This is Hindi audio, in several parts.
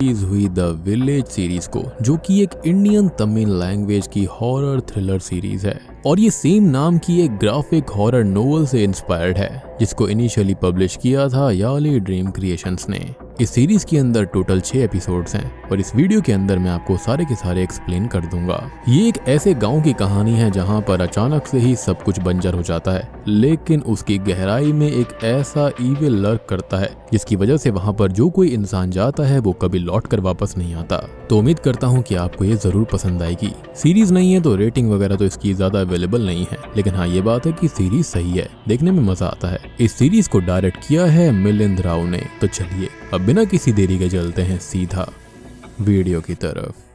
रिलीज हुई द विलेज सीरीज को, जो कि एक इंडियन तमिल लैंग्वेज की हॉरर थ्रिलर सीरीज है और ये सेम नाम की एक ग्राफिक हॉरर नोवेल से इंस्पायर्ड है, जिसको इनिशियली पब्लिश किया था याली ड्रीम क्रिएशंस ने। इस सीरीज के अंदर टोटल 6 एपिसोड्स हैं और इस वीडियो के अंदर मैं आपको सारे के सारे एक्सप्लेन कर दूंगा। ये एक ऐसे गांव की कहानी है जहां पर अचानक से ही सब कुछ बंजर हो जाता है, लेकिन उसकी गहराई में एक ऐसा ईविल लर्क करता है जिसकी वजह से वहां पर जो कोई इंसान जाता है वो कभी लौट कर वापस नहीं आता। तो उम्मीद करता हूँ कि आपको ये जरूर पसंद आएगी। सीरीज नहीं है तो रेटिंग वगैरह तो इसकी ज्यादा अवेलेबल नहीं है, लेकिन हाँ ये बात है कि सीरीज सही है, देखने में मजा आता है। इस सीरीज को डायरेक्ट किया है मिलिंद राव ने। तो चलिए अब बिना किसी देरी के चलते हैं सीधा वीडियो की तरफ।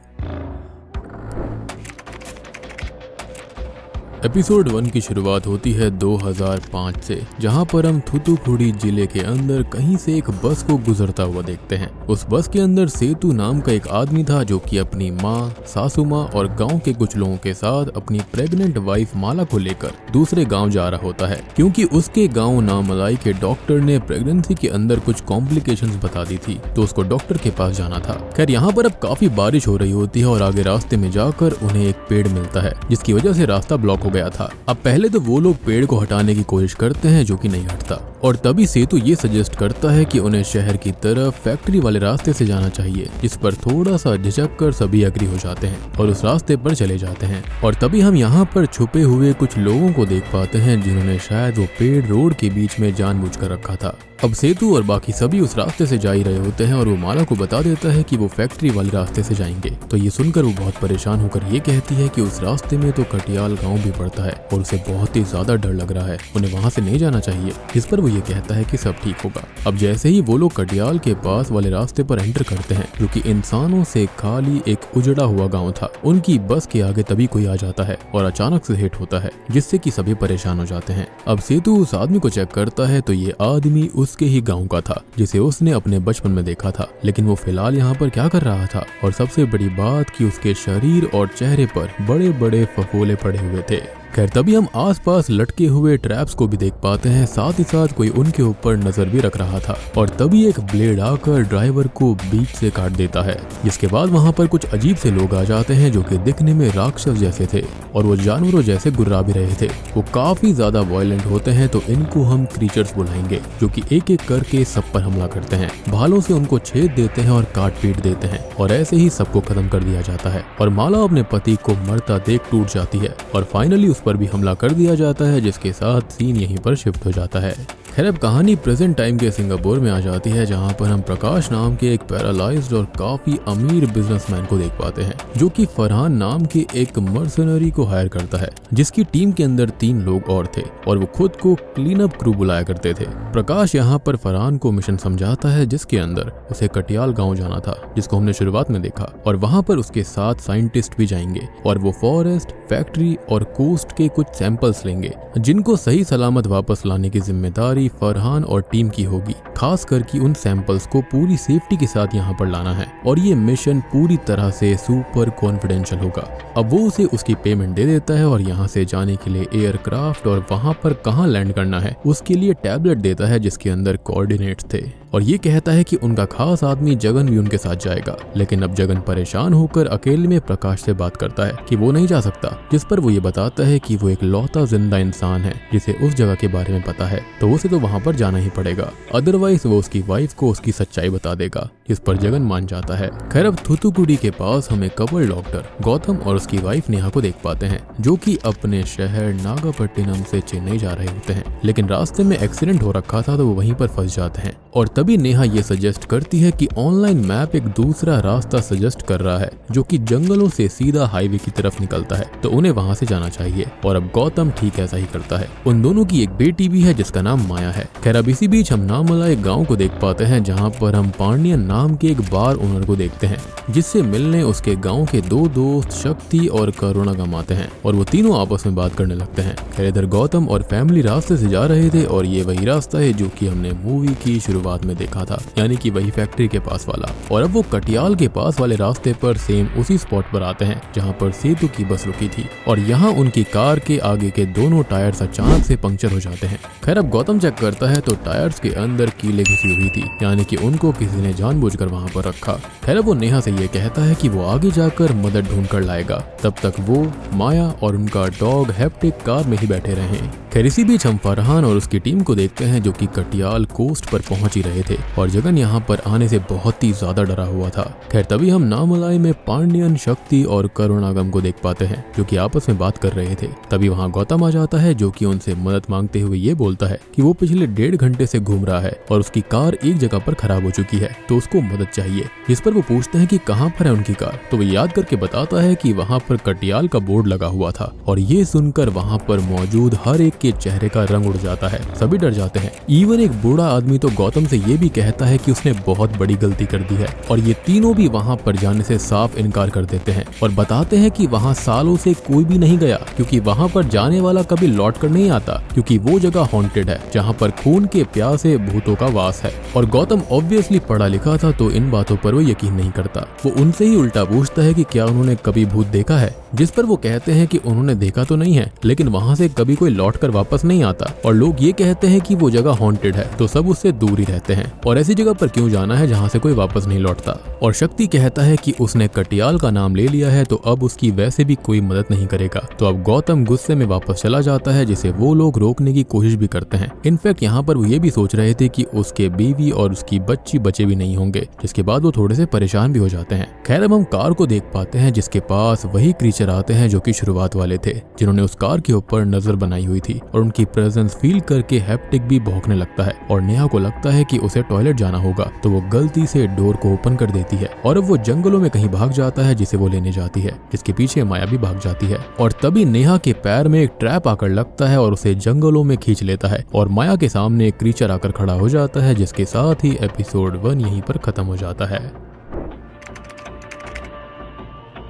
एपिसोड 1 की शुरुआत होती है 2005 से, जहां पर हम थूथुकुडी जिले के अंदर कहीं से एक बस को गुजरता हुआ देखते हैं। उस बस के अंदर सेतु नाम का एक आदमी था जो कि अपनी माँ, सासू माँ और गांव के कुछ लोगों के साथ अपनी प्रेग्नेंट वाइफ माला को लेकर दूसरे गांव जा रहा होता है, क्योंकि उसके गांव नामलाई के डॉक्टर ने प्रेगनेंसी के अंदर कुछ कॉम्प्लिकेशंस बता दी थी, तो उसको डॉक्टर के पास जाना था। खैर यहाँ पर अब काफी बारिश हो रही होती है और आगे रास्ते में जाकर उन्हें एक पेड़ मिलता है, जिसकी वजह से रास्ता ब्लॉक हो गया था। अब पहले तो वो लोग पेड़ को हटाने की कोशिश करते हैं, जो कि नहीं हटता, और तभी सेतु ये सजेस्ट करता है कि उन्हें शहर की तरफ फैक्ट्री वाले रास्ते से जाना चाहिए, जिस पर थोड़ा सा झिझक कर सभी एग्री हो जाते हैं और उस रास्ते पर चले जाते हैं। और तभी हम यहाँ पर छुपे हुए कुछ लोगों को देख पाते हैं जिन्होंने शायद वो पेड़ रोड के बीच में जानबूझकर रखा था। अब सेतु और बाकी सभी उस रास्ते से जा ही रहे होते हैं और वो माला को बता देता है कि वो फैक्ट्री वाले रास्ते से जाएंगे। तो ये सुनकर वो बहुत परेशान होकर ये कहती है कि उस रास्ते में तो कटियाल गांव भी पड़ता है और उसे बहुत ही ज्यादा डर लग रहा है, उन्हें वहां से नहीं जाना चाहिए। इस पर वो ये कहता है कि सब ठीक होगा। अब जैसे ही वो लोग कटियाल के पास वाले रास्ते पर एंटर करते हैं, जो कि इंसानों से खाली एक उजड़ा हुआ गाँव था, उनकी बस के आगे तभी कोई आ जाता है और अचानक से हिट होता है, जिससे कि सभी परेशान हो जाते हैं। अब सेतु उस आदमी को चेक करता है तो ये आदमी उसके ही गांव का था, जिसे उसने अपने बचपन में देखा था, लेकिन वो फिलहाल यहाँ पर क्या कर रहा था। और सबसे बड़ी बात कि उसके शरीर और चेहरे पर बड़े बड़े फफोले पड़े हुए थे। खैर तभी हम आसपास लटके हुए ट्रैप्स को भी देख पाते हैं, साथ ही साथ कोई उनके ऊपर नजर भी रख रहा था। और तभी एक ब्लेड आकर ड्राइवर को बीच से काट देता है, जिसके बाद वहां पर कुछ अजीब से लोग आ जाते हैं जो कि दिखने में राक्षस जैसे थे और वो जानवरों जैसे गुर्रा भी रहे थे। वो काफी ज्यादा वायलेंट होते हैं, तो इनको हम क्रीचर्स बुलाएंगे, जो कि एक एक करके सब पर हमला करते हैं। भालों से उनको छेद देते हैं और काट पीट देते हैं और ऐसे ही सबको खत्म कर दिया जाता है। और माला अपने पति को मरता देख टूट जाती है और फाइनली पर भी हमला कर दिया जाता है, जिसके साथ सीन यहीं पर शिफ्ट हो जाता है। खैर अब कहानी प्रेजेंट टाइम के सिंगापुर में आ जाती है, जहां पर हम प्रकाश नाम के एक पैरालाइज्ड और काफी अमीर बिजनेसमैन को देख पाते हैं, जो कि फरहान नाम के एक मर्सनरी को हायर करता है, जिसकी टीम के अंदर 3 लोग और थे और वो खुद को क्लीन अप क्रू बुलाया करते थे। प्रकाश यहाँ पर फरहान को मिशन समझाता है, जिसके अंदर उसे कटियाल गाँव जाना था, जिसको हमने शुरुआत में देखा, और वहाँ पर उसके साथ साइंटिस्ट भी जाएंगे और वो फॉरेस्ट, फैक्ट्री और कोस्ट के कुछ सैंपल्स लेंगे, जिनको सही सलामत वापस लाने की जिम्मेदारी फरहान और टीम की होगी। खास करके उन सैंपल्स को पूरी सेफ्टी के साथ यहाँ पर लाना है और ये मिशन पूरी तरह से सुपर कॉन्फिडेंशियल होगा। अब वो उसे उसकी पेमेंट दे देता है और यहाँ से जाने के लिए एयरक्राफ्ट और वहाँ पर कहाँ लैंड करना है उसके लिए टैबलेट देता है, जिसके अंदर कोऑर्डिनेट्स थे, और ये कहता है कि उनका खास आदमी जगन भी उनके साथ जाएगा। लेकिन अब जगन परेशान होकर अकेले में प्रकाश से बात करता है कि वो नहीं जा सकता, जिस पर वो ये बताता है कि वो एक लौता जिंदा इंसान है जिसे उस जगह के बारे में पता है, तो उसे तो वहाँ पर जाना ही पड़ेगा, अदरवाइज वो उसकी वाइफ को उसकी सच्चाई बता देगा। इस पर जगन मान जाता है। खैर अब थूथुकुडी के पास हमें कपल डॉक्टर गौतम और उसकी वाइफ नेहा को देख पाते हैं, जो कि अपने शहर नागापट्टिनम से चेन्नई जा रहे होते हैं, लेकिन रास्ते में एक्सीडेंट हो रखा था तो वो वहीं पर फंस जाते हैं। और तभी नेहा ये सजेस्ट करती है कि ऑनलाइन मैप एक दूसरा रास्ता सजेस्ट कर रहा है, जो कि जंगलों से सीधा हाईवे की तरफ निकलता है, तो उन्हें वहां से जाना चाहिए। और अब गौतम ठीक ऐसा ही करता है। उन दोनों की एक बेटी भी है जिसका नाम माया है। खैर अब इसी बीच हम नामला एक गाँव को देख पाते हैं, जहाँ पर हम पांडियन नाम के एक बार ओनर को देखते हैं, जिससे मिलने उसके गाँव के 2 दोस्त शक्ति और करुणा गम आते हैं और वो तीनों आपस में बात करने लगते हैं। खैर इधर गौतम और फैमिली रास्ते से जा रहे थे और ये वही रास्ता है जो कि हमने मूवी की शुरुआत शुरुआत में देखा था, यानी कि वही फैक्ट्री के पास वाला। और अब वो कटियाल के पास वाले रास्ते पर सेम उसी स्पॉट पर आते हैं जहाँ पर सेतु की बस रुकी थी, और यहाँ उनकी कार के आगे के दोनों टायर्स अचानक से पंक्चर हो जाते हैं। खैर अब गौतम चेक करता है तो टायर्स के अंदर कीलें घुसी हुई थी, यानी कि उनको किसी ने जानबूझकर वहाँ पर रखा। खैर वो नेहा से ये कहता है कि वो आगे जाकर मदद ढूंढ कर लाएगा, तब तक वो, माया और उनका डॉग हैप्टिक कार में ही बैठे रहे। खैर इसी बीच हम फरहान और उसकी टीम को देखते हैं जो कि कटियाल कोस्ट पर पहुंच ही रहे थे, और जगन यहाँ पर आने से बहुत ही ज्यादा डरा हुआ था। खैर तभी हम नामलाई में पांड्यन, शक्ति और करुणागम को देख पाते हैं जो कि आपस में बात कर रहे थे। तभी वहाँ गौतम आ जाता है जो कि उनसे मदद मांगते हुए ये बोलता है कि वो पिछले 1.5 घंटे से घूम रहा है और उसकी कार एक जगह पर खराब हो चुकी है, तो उसको मदद चाहिए। जिस पर वो पूछते हैं कि कहाँ पर है उनकी कार, तो वो याद करके बताता है कि वहाँ पर कटियाल का बोर्ड लगा हुआ था। और ये सुनकर वहाँ पर मौजूद हर एक के चेहरे का रंग उड़ जाता है, सभी डर जाते हैं। इवन एक बूढ़ा आदमी तो गौतम से ये भी कहता है कि उसने बहुत बड़ी गलती कर दी है, और ये तीनों भी वहाँ पर जाने से साफ इनकार कर देते हैं और बताते हैं कि वहाँ सालों से कोई भी नहीं गया, क्योंकि वहाँ पर जाने वाला कभी लौट कर नहीं आता, क्योंकि वो जगह हॉन्टेड है जहाँ पर खून के प्यासे भूतों का वास है। और गौतम ऑब्वियसली पढ़ा लिखा था तो इन बातों पर वो यकीन नहीं करता। वो उनसे ही उल्टा पूछता है कि क्या उन्होंने कभी भूत देखा है, जिस पर वो कहते हैं कि उन्होंने देखा तो नहीं है, लेकिन वहाँ से कभी कोई लौट कर वापस नहीं आता। और लोग ये कहते हैं कि वो जगह हॉन्टेड है तो सब उससे दूर ही रहते हैं, और ऐसी जगह पर क्यों जाना है जहाँ से कोई वापस नहीं लौटता। और शक्ति कहता है कि उसने कटियाल का नाम ले लिया है तो अब उसकी वैसे भी कोई मदद नहीं करेगा। तो अब गौतम गुस्से में वापस चला जाता है, जिसे वो लोग रोकने की कोशिश भी करते हैं। इनफैक्ट यहाँ पर वो ये भी सोच रहे थे कि उसके बीवी और उसकी बच्ची बचे भी नहीं होंगे, जिसके बाद वो थोड़े से परेशान भी हो जाते हैं। खैर अब हम कार को देख पाते हैं जिसके पास वही क्रीचर आते हैं जो कि शुरुआत वाले थे, जिन्होंने उस कार के ऊपर नजर बनाई हुई थी। और उनकी प्रेजेंस फील करके हैप्टिक भी भौंकने लगता है, और नेहा को लगता है कि उसे टॉयलेट जाना होगा, तो वो गलती से डोर को ओपन कर देती है। और अब वो जंगलों में कहीं भाग जाता है जिसे वो लेने जाती है, जिसके पीछे माया भी भाग जाती है। और तभी नेहा के पैर में एक ट्रैप आकर लगता है और उसे जंगलों में खींच लेता है, और माया के सामने एक क्रीचर आकर खड़ा हो जाता है, जिसके साथ ही एपिसोड 1 यहीं पर खत्म हो जाता है।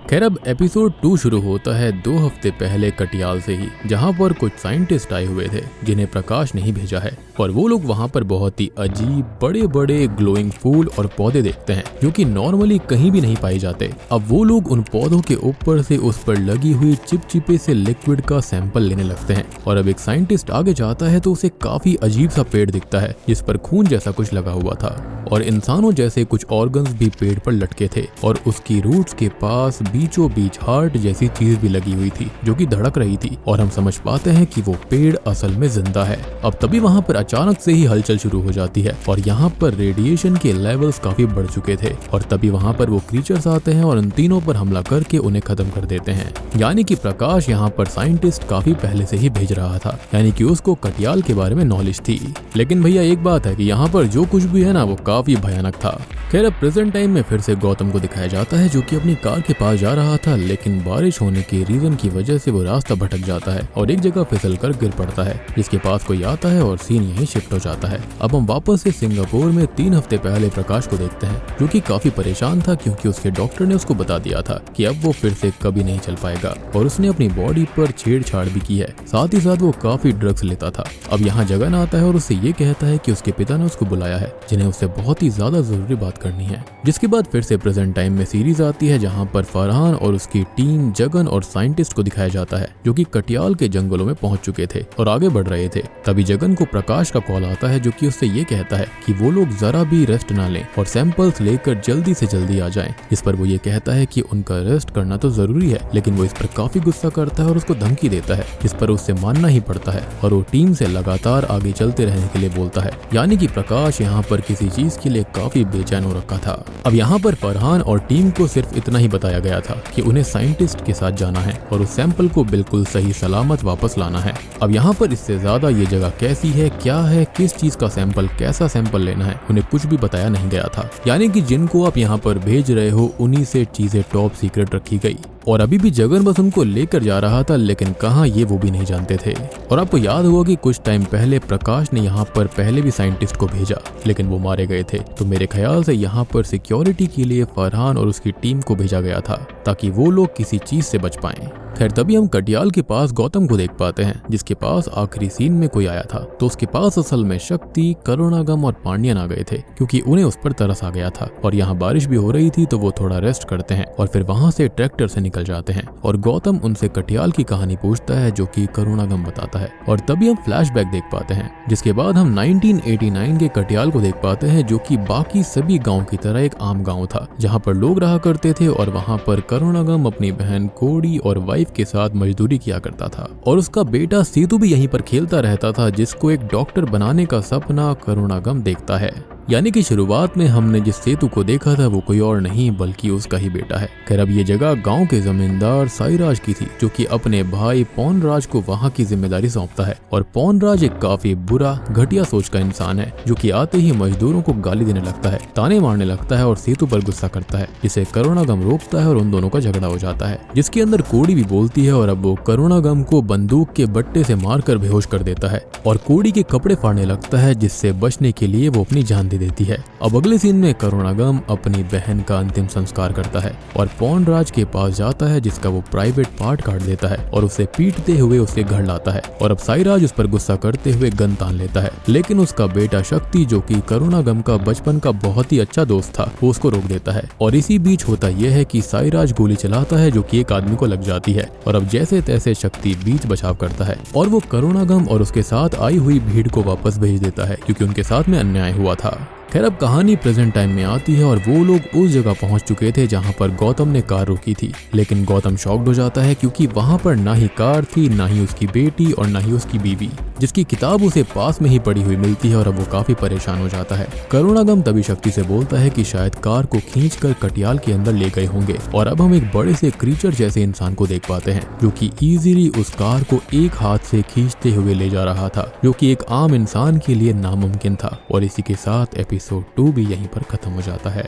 खैर अब एपिसोड 2 शुरू होता है 2 हफ्ते पहले कटियाल से ही, जहां पर कुछ साइंटिस्ट आए हुए थे जिन्हें प्रकाश नहीं भेजा है, और वो लोग वहां पर बहुत ही अजीब बड़े बड़े ग्लोइंग फूल और पौधे देखते हैं जो कि नॉर्मली कहीं भी नहीं पाए जाते। अब वो लोग उन पौधों के ऊपर से उस पर लगी हुई चिपचिपे से लिक्विड का सैंपल लेने लगते हैं। और अब एक साइंटिस्ट आगे जाता है तो उसे काफी अजीब सा पेड़ दिखता है जिस पर खून जैसा कुछ लगा हुआ था, और इंसानों जैसे कुछ ऑर्गन्स भी पेड़ पर लटके थे, और उसकी रूट्स के पास बीचों बीच हार्ट जैसी चीज भी लगी हुई थी जो कि धड़क रही थी। और हम समझ पाते हैं कि वो पेड़ असल में जिंदा है। अब तभी वहाँ पर अचानक से ही हलचल शुरू हो जाती है, और यहाँ पर रेडिएशन के लेवल्स काफी बढ़ चुके थे। और तभी वहाँ पर वो क्रीचर्स आते हैं और उन तीनों पर हमला करके उन्हें खत्म कर देते हैं। यानी कि प्रकाश यहाँ पर साइंटिस्ट काफी पहले से ही भेज रहा था, यानी कि उसको कटियाल के बारे में नॉलेज थी। लेकिन भैया एक बात है कि यहाँ पर जो कुछ भी है ना वो काफी भयानक था। खैर अब प्रेजेंट टाइम में फिर से गौतम को दिखाया जाता है जो कि अपनी कार के पास जा रहा था, लेकिन बारिश होने के रीजन की वजह से वो रास्ता भटक जाता है और एक जगह फिसल कर गिर पड़ता है, जिसके पास कोई आता है और सीन यहीं शिफ्ट हो जाता है। अब हम वापस से सिंगापुर में 3 हफ्ते पहले प्रकाश को देखते हैं जो कि काफी परेशान था, क्योंकि उसके डॉक्टर ने उसको बता दिया था कि अब वो फिर से कभी नहीं चल पाएगा, और उसने अपनी बॉडी पर छेड़छाड़ भी की है। साथ ही साथ वो काफी ड्रग्स लेता था। अब यहाँ जगन आता है और उससे ये कहता है कि उसके पिता ने उसको बुलाया है, जिन्हें उससे बहुत ही ज्यादा जरूरी बात करनी है। जिसके बाद फिर से प्रेजेंट टाइम में सीरीज आती है जहाँ पर फरहान और उसकी टीम जगन और साइंटिस्ट को दिखाया जाता है जो कि कटियाल के जंगलों में पहुंच चुके थे और आगे बढ़ रहे थे। तभी जगन को प्रकाश का कॉल आता है जो कि उससे ये कहता है कि वो लोग जरा भी रेस्ट ना लें और सैंपल्स लेकर जल्दी से जल्दी आ जाएं। इस पर वो ये कहता है कि उनका रेस्ट करना तो जरूरी है, लेकिन वो इस पर काफी गुस्सा करता है और उसको धमकी देता है, इस पर उससे मानना ही पड़ता है और वो टीम से लगातार आगे चलते रहने के लिए बोलता है। यानी कि प्रकाश यहाँ पर किसी चीज के लिए काफी बेचैन हो रखा था। अब यहाँ पर फरहान और टीम को सिर्फ इतना ही बताया गया था कि उन्हें साइंटिस्ट के साथ जाना है और उस सैंपल को बिल्कुल सही सलामत वापस लाना है। अब यहाँ पर इससे ज्यादा ये जगह कैसी है, क्या है, किस चीज का सैंपल, कैसा सैंपल लेना है, उन्हें कुछ भी बताया नहीं गया था। यानी कि जिनको आप यहाँ पर भेज रहे हो उन्हीं से चीजें टॉप सीक्रेट रखी गई। और अभी भी जगन बस उनको लेकर जा रहा था, लेकिन कहाँ ये वो भी नहीं जानते थे। और आपको याद होगा कि कुछ टाइम पहले प्रकाश ने यहाँ पर पहले भी साइंटिस्ट को भेजा, लेकिन वो मारे गए थे। तो मेरे ख्याल से यहाँ पर सिक्योरिटी के लिए फरहान और उसकी टीम को भेजा गया था ताकि वो लोग किसी चीज से बच पाएं। खैर तभी हम कटियाल के पास गौतम को देख पाते हैं, जिसके पास आखिरी सीन में कोई आया था। तो उसके पास असल में शक्ति, करुणागम और पांड्यन आ गए थे क्योंकि उन्हें उस पर तरस आ गया था। और यहाँ बारिश भी हो रही थी तो वो थोड़ा रेस्ट करते हैं और फिर वहां से ट्रैक्टर से निकल जाते हैं। और गौतम उनसे कटियाल की कहानी पूछता है जो कि करुणागम बताता है। और तभी हम फ्लैशबैक देख पाते हैं, जिसके बाद हम 1989 के कटियाल को देख पाते हैं, जो कि बाकी सभी गाँव की तरह एक आम गाँव था जहाँ पर लोग रहा करते थे। और वहाँ पर करुणागम अपनी बहन कोड़ी और वाइफ के साथ मजदूरी किया करता था। और उसका बेटा सेतु भी यहीं पर खेलता रहता था, जिसको एक डॉक्टर बनाने का सपना करुणागम देखता है। यानी कि शुरुआत में हमने जिस सेतु को देखा था वो कोई और नहीं बल्कि उसका ही बेटा है। खैर अब ये जगह गांव के जमींदार साईराज की थी, जो कि अपने भाई पौनराज को वहां की जिम्मेदारी सौंपता है। और पौनराज एक काफी बुरा घटिया सोच का इंसान है, जो कि आते ही मजदूरों को गाली देने लगता है, ताने मारने लगता है और सेतु पर गुस्सा करता है, जिसे करुणागम रोकता है और उन दोनों का झगड़ा हो जाता है, जिसके अंदर कोड़ी भी बोलती है। और अब वो करुणागम को बंदूक के बट्टे से मारकर बेहोश कर देता है और कोड़ी के कपड़े फाड़ने लगता है, जिससे बचने के लिए वो अपनी जान देती है। अब अगले सीन में करुणागम अपनी बहन का अंतिम संस्कार करता है और पौनराज के पास जाता है, जिसका वो प्राइवेट पार्ट काट देता है और उसे पीटते हुए उसे घर लाता है। और अब साईराज उस पर गुस्सा करते हुए गन तान लेता है, लेकिन उसका बेटा शक्ति, जो कि करुणागम का बचपन का बहुत ही अच्छा दोस्त था, वो उसको रोक देता है। और इसी बीच होता यह है कि साईराज गोली चलाता है, जो कि एक आदमी को लग जाती है। और अब जैसे तैसे शक्ति बीच बचाव करता है और वो करुणागम और उसके साथ आई हुई भीड़ को वापस भेज देता है, क्योंकि उनके साथ में अन्याय हुआ था। खैर अब कहानी प्रेजेंट टाइम में आती है और वो लोग उस जगह पहुंच चुके थे जहां पर गौतम ने कार रोकी थी। लेकिन गौतम शॉक्ड हो जाता है क्योंकि वहां पर ना ही कार थी, ना ही उसकी बेटी और ना ही उसकी बीवी, जिसकी किताब उसे पास में ही पड़ी हुई मिलती है। और अब वो काफी परेशान हो जाता है। करुणागम तभी शक्ति से बोलता है कि शायद कार को खींचकर कटियाल के अंदर ले गए होंगे। और अब हम एक बड़े से क्रीचर जैसे इंसान को देख पाते हैं, जो कि इजीली उस कार को एक हाथ से खींचते हुए ले जा रहा था, जो कि एक आम इंसान के लिए नामुमकिन था। और इसी के साथ एपिसोड 2 भी यहीं पर खत्म हो जाता है।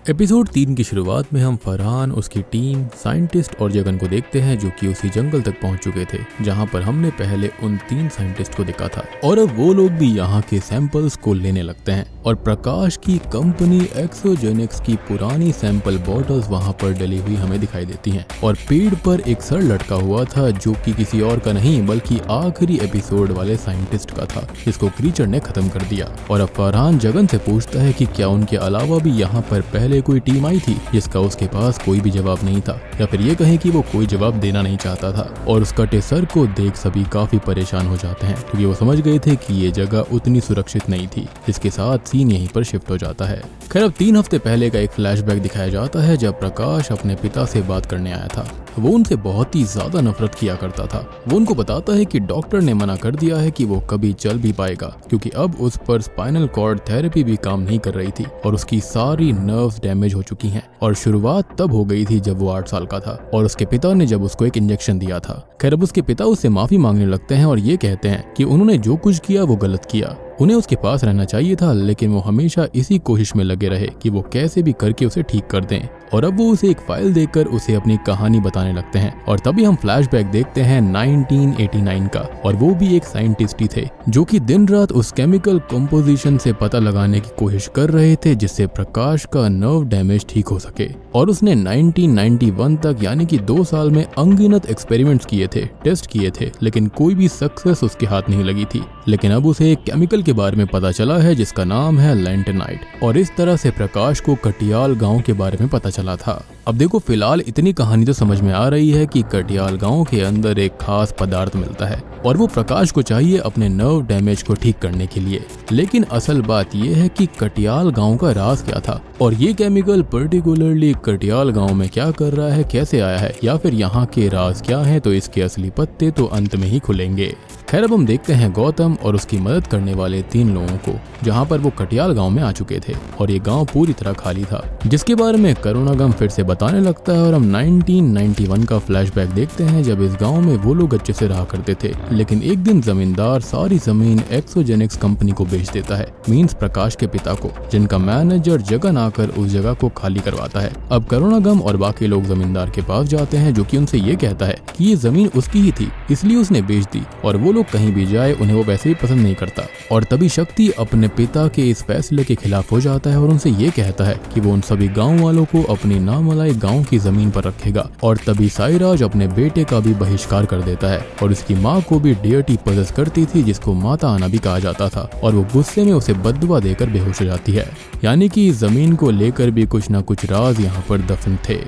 एपिसोड 3 की शुरुआत में हम फरहान, उसकी टीम, साइंटिस्ट और जगन को देखते हैं, जो कि उसी जंगल तक पहुंच चुके थे जहां पर हमने पहले उन 3 साइंटिस्ट को देखा था। और अब वो लोग भी यहां के सैंपल्स को लेने लगते हैं। और प्रकाश की कंपनी एक्सोजेनिक्स की पुरानी सैंपल बॉटल्स वहां पर डली हुई हमें दिखाई देती हैं। और पेड़ पर एक सर लटका हुआ था, जो कि किसी और का नहीं बल्कि आखिरी एपिसोड वाले साइंटिस्ट का था, जिसको क्रीचर ने खत्म कर दिया। और अब फरहान जगन से पूछता है कि क्या उनके अलावा भी यहाँ पर पहले कोई टीम आई थी, जिसका उसके पास कोई भी जवाब नहीं था, या फिर ये कहें कि वो कोई जवाब देना नहीं चाहता था। और उस कटे सर को देख सभी काफी परेशान हो जाते हैं, क्योंकि वो समझ गए थे कि ये जगह उतनी सुरक्षित नहीं थी। इसके साथ सीन यहीं पर शिफ्ट हो जाता है। खैर अब 3 हफ्ते पहले का एक फ्लैशबैक दिखाया जाता है, जब प्रकाश अपने पिता से बात करने आया था। वो उनसे बहुत ही ज्यादा नफरत किया करता था। वो उनको बताता है कि डॉक्टर ने मना कर दिया है कि वो कभी चल भी पाएगा, क्योंकि अब उस पर स्पाइनल कॉर्ड थेरेपी भी काम नहीं कर रही थी और उसकी सारी नर्व्स डैमेज हो चुकी हैं। और शुरुआत तब हो गई थी जब वो 8 साल का था और उसके पिता ने जब उसको एक इंजेक्शन दिया था। खैर अब उसके पिता उससे माफी मांगने लगते हैं और ये कहते हैं कि उन्होंने जो कुछ किया वो गलत किया, उन्हें उसके पास रहना चाहिए था, लेकिन वो हमेशा इसी कोशिश में लगे रहे कि वो कैसे भी करके उसे ठीक कर दें। और अब वो उसे एक फाइल देकर उसे अपनी कहानी बताने लगते हैं। और तभी हम फ्लैशबैक देखते हैं 1989 का, और वो भी एक साइंटिस्ट ही थे, जो कि दिन रात उस केमिकल कंपोजिशन से पता लगाने की कोशिश कर रहे थे जिससे प्रकाश का नर्व डैमेज ठीक हो सके। और उसने 1991 तक यानी कि 2 साल में अनगिनत एक्सपेरिमेंट्स किए थे, टेस्ट किए थे, लेकिन कोई भी सक्सेस उसके हाथ नहीं लगी थी। लेकिन अब उसे एक केमिकल के बारे में पता चला है जिसका नाम है लैंटेनाइट। और इस तरह से प्रकाश को कटियाल गांव के बारे में पता चला था। अब देखो फिलहाल इतनी कहानी तो समझ में आ रही है कि कटियाल गांव के अंदर एक खास पदार्थ मिलता है और वो प्रकाश को चाहिए अपने नर्व डैमेज को ठीक करने के लिए। लेकिन असल बात यह है कि कटियाल गांव का राज क्या था और ये केमिकल पर्टिकुलरली कटियाल गांव में क्या कर रहा है, कैसे आया है, या फिर यहाँ के राज क्या है, तो इसके असली पत्ते तो अंत में ही खुलेंगे। खैर अब हम देखते हैं गौतम और उसकी मदद करने वाले 3 लोगों को, जहाँ पर वो कटियाल गांव में आ चुके थे और ये गांव पूरी तरह खाली था, जिसके बारे में करुणागम फिर से बताने लगता है। और हम 1991 का फ्लैशबैक देखते हैं जब इस गांव में वो लोग अच्छे से रहा करते थे, लेकिन एक दिन जमींदार सारी जमीन एक्सोजेनिक्स कंपनी को बेच देता है, मीन्स प्रकाश के पिता को, जिनका मैनेजर जगन आकर उस जगह को खाली करवाता है। अब करुणागम और बाकी लोग जमींदार के पास जाते हैं, जो कि उनसे ये कहता है कि ये जमीन उसकी ही थी, इसलिए उसने बेच दी और वो लोग कहीं भी जाए उन्हें वो वैसे ही पसंद नहीं करता। और तभी शक्ति अपने पिता के इस फैसले के खिलाफ हो जाता है और उनसे ये कहता है कि वो उन सभी गाँव वालों को अपनी नामलाई गाँव की जमीन पर रखेगा। और तभी साईराज अपने बेटे का भी बहिष्कार कर देता है और उसकी माँ को भी डियटी पजेस करती थी, जिसको माता आना भी कहा जाता था, और वो गुस्से में उसे बददुआ देकर बेहोश हो जाती है। यानी कि इस जमीन को लेकर भी कुछ न कुछ राज यहाँ पर दफन थे।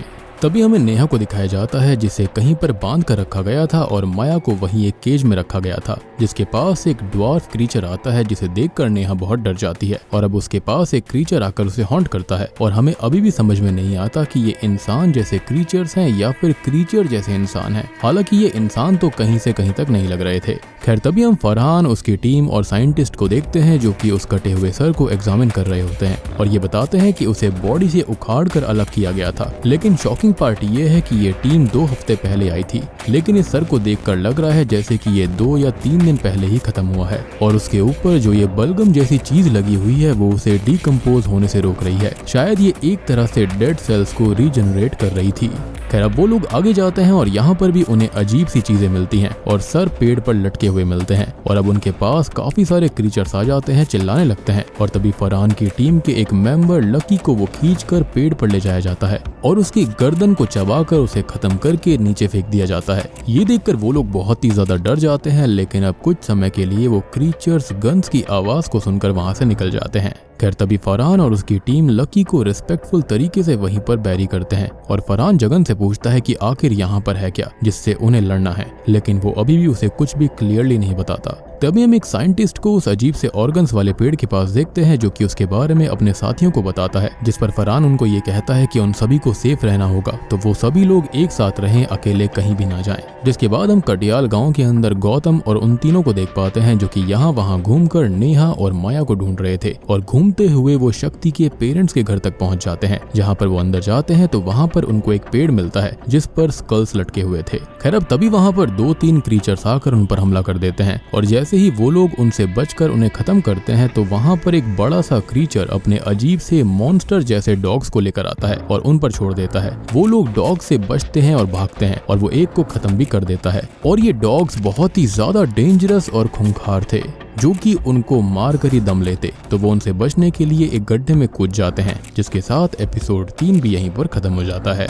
तभी हमें नेहा को दिखाया जाता है, जिसे कहीं पर बांध कर रखा गया था और माया को वहीं एक केज में रखा गया था, जिसके पास एक ड्वार्फ क्रीचर आता है, जिसे देखकर नेहा बहुत डर जाती है। और अब उसके पास एक क्रीचर आकर उसे हॉन्ट करता है और हमें अभी भी समझ में नहीं आता कि ये इंसान जैसे क्रीचर्स हैं या फिर क्रीचर जैसे इंसान हैं। हालांकि ये इंसान तो कहीं से कहीं तक नहीं लग रहे थे। खैर तभी हम फरहान, उसकी टीम और साइंटिस्ट को देखते हैं, जो कि उस कटे हुए सर को एग्जामिन कर रहे होते हैं और ये बताते हैं कि उसे बॉडी से उखाड़ कर अलग किया गया था। लेकिन शॉकिंग पार्ट ये है कि ये टीम 2 हफ्ते पहले आई थी, लेकिन इस सर को देखकर लग रहा है जैसे कि ये 2 या 3 दिन पहले ही खत्म हुआ है। और उसके ऊपर जो ये बलगम जैसी चीज लगी हुई है वो उसे डिकम्पोज होने से रोक रही है। शायद ये एक तरह से डेड सेल्स को रीजनरेट कर रही थी। खैर अब वो लोग आगे जाते हैं और यहाँ पर भी उन्हें अजीब सी चीजें मिलती हैं और सर पेड़ पर लटके हुए मिलते हैं। और अब उनके पास काफी सारे क्रीचर्स आ जाते हैं, चिल्लाने लगते हैं। और तभी फरहान की टीम के एक मेंबर लकी को वो खींचकर पेड़ पर ले जाया जाता है और उसकी गर्दन को चबाकर उसे खत्म करके नीचे फेंक दिया जाता है। ये देखकर वो लोग बहुत ही ज्यादा डर जाते हैं, लेकिन अब कुछ समय के लिए वो क्रीचर्स गन्स की आवाज को सुनकर वहां से निकल जाते हैं। खैर तभी फरहान और उसकी टीम लकी को रिस्पेक्टफुल तरीके से वहीं पर बैरी करते हैं और फरहान जगन से पूछता है कि आखिर यहाँ पर है क्या जिससे उन्हें लड़ना है, लेकिन वो अभी भी उसे कुछ भी क्लियरली नहीं बताता। तभी हम एक साइंटिस्ट को उस अजीब से ऑर्गन्स वाले पेड़ के पास देखते हैं, जो कि उसके बारे में अपने साथियों को बताता है, जिस पर फरहान उनको ये कहता है कि उन सभी को सेफ रहना होगा, तो वो सभी लोग एक साथ रहें, अकेले कहीं भी ना जाएं। जिसके बाद हम कटियाल गांव के अंदर गौतम और उन तीनों को देख पाते हैं, जो कि यहाँ वहाँ घूमकर नेहा और माया को ढूंढ रहे थे। और घूमते हुए वो शक्ति के पेरेंट्स के घर तक पहुंच जाते हैं। जहाँ पर वो अंदर जाते हैं तो वहाँ पर उनको एक पेड़ मिलता है जिस पर स्कल्स लटके हुए थे। खैर अब तभी वहाँ पर 2-3 क्रीचर्स आकर उन पर हमला कर देते हैं और जैसे ही वो लोग उनसे बचकर उन्हें खत्म करते हैं तो वहाँ पर एक बड़ा सा क्रीचर अपने अजीब से मॉन्स्टर जैसे डॉग्स को लेकर आता है और उन पर छोड़ देता है। वो लोग डॉग से बचते हैं और भागते हैं और वो एक को खत्म भी कर देता है। और ये डॉग्स बहुत ही ज्यादा डेंजरस और खूंखार थे, जो कि उनको मार कर ही दम लेते। तो वो उनसे बचने के लिए एक गड्ढे में कूद जाते हैं, जिसके साथ एपिसोड 3 भी यहीं पर खत्म हो जाता है।